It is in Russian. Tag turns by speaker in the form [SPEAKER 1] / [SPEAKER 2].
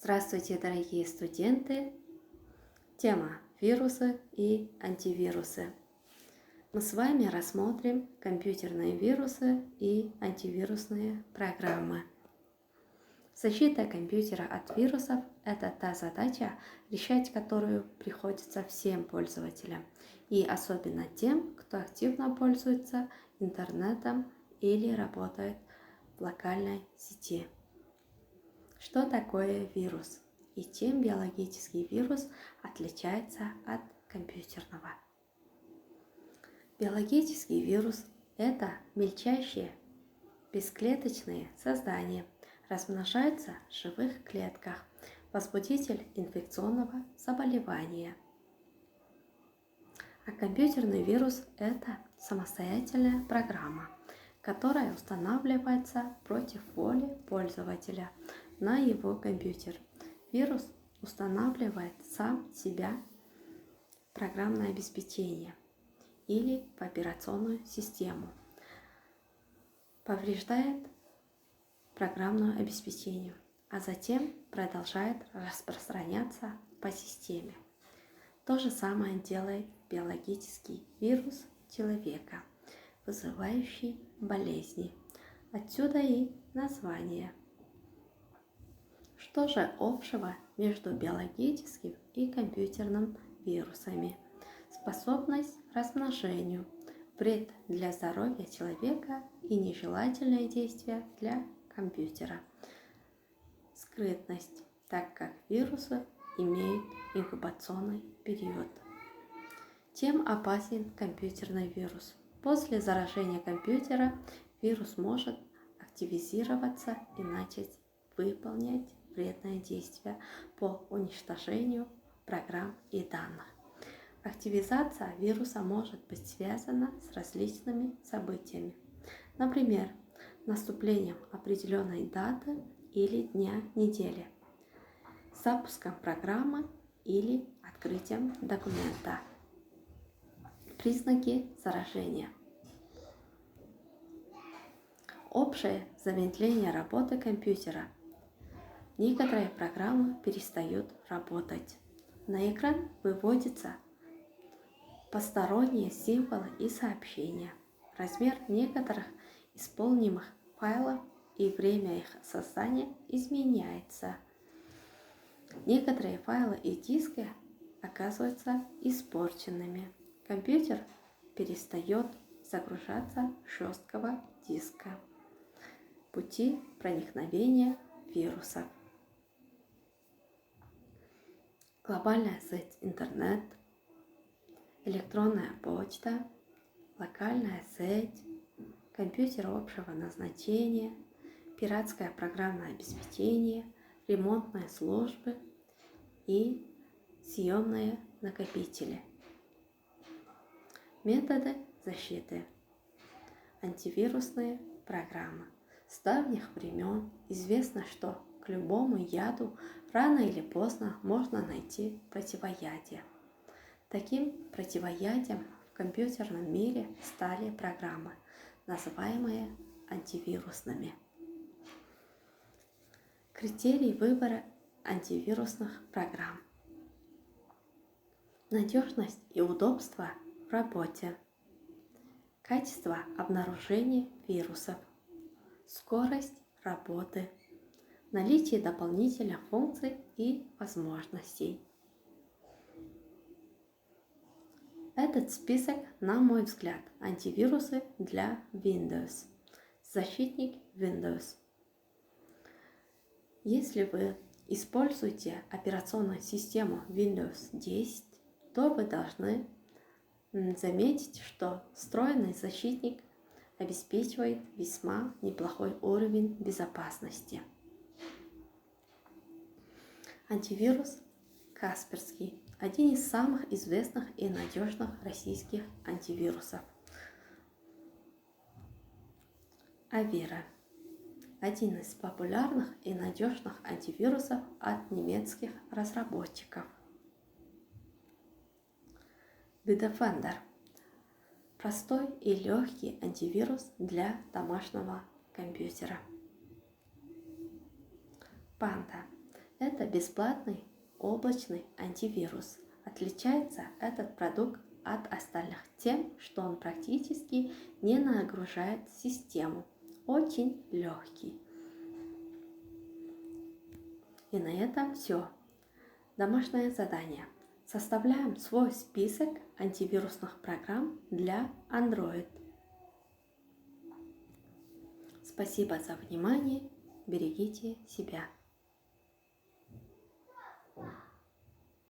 [SPEAKER 1] Здравствуйте, дорогие студенты! Тема вирусы и антивирусы. Мы с вами рассмотрим компьютерные вирусы и антивирусные программы. Защита компьютера от вирусов – это та задача, решать которую приходится всем пользователям, и особенно тем, кто активно пользуется интернетом или работает в локальной сети. Что такое вирус и чем биологический вирус отличается от компьютерного? Биологический вирус – это мельчайшие бесклеточные создания, размножаются в живых клетках, возбудитель инфекционного заболевания. А компьютерный вирус – это самостоятельная программа, которая устанавливается против воли пользователя на его компьютер. Вирус устанавливает сам себя в программное обеспечение или в операционную систему, повреждает программное обеспечение, а затем продолжает распространяться по системе. То же самое делает биологический вирус человека, вызывающий болезни. Отсюда и название. Что же общего между биологическим и компьютерным вирусами? Способность к размножению, вред для здоровья человека и нежелательные действия для компьютера. Скрытность, так как вирусы имеют инкубационный период. Чем опасен компьютерный вирус? После заражения компьютера вирус может активизироваться и начать выполнять вредные действия по уничтожению программ и данных. Активизация вируса может быть связана с различными событиями, например, наступлением определенной даты или дня недели, запуском программы или открытием документа. Признаки заражения. Общее замедление работы компьютера. Некоторые программы перестают работать. На экран выводятся посторонние символы и сообщения. Размер некоторых исполнимых файлов и время их создания изменяется. Некоторые файлы и диски оказываются испорченными. Компьютер перестает загружаться с жесткого диска. Пути проникновения вирусов. Глобальная сеть интернет, электронная почта, локальная сеть, компьютер общего назначения, пиратское программное обеспечение, ремонтные службы и съемные накопители. Методы защиты. Антивирусные программы. С давних времен известно, что к любому яду рано или поздно можно найти противоядие. Таким противоядием в компьютерном мире стали программы, называемые антивирусными. Критерии выбора антивирусных программ. Надежность и удобство в работе. Качество обнаружения вирусов. Скорость работы. Наличие дополнительных функций и возможностей. Этот список, на мой взгляд, антивирусы для Windows. Защитник Windows. Если вы используете операционную систему Windows 10, то вы должны заметить, что встроенный защитник обеспечивает весьма неплохой уровень безопасности. Антивирус Касперский – один из самых известных и надежных российских антивирусов. Авира – один из популярных и надежных антивирусов от немецких разработчиков. Bitdefender – простой и легкий антивирус для домашнего компьютера. Panda – это бесплатный облачный антивирус. Отличается этот продукт от остальных тем, что он практически не нагружает систему. Очень легкий. И на этом все. Домашнее задание. Составляем свой список антивирусных программ для Android. Спасибо за внимание. Берегите себя.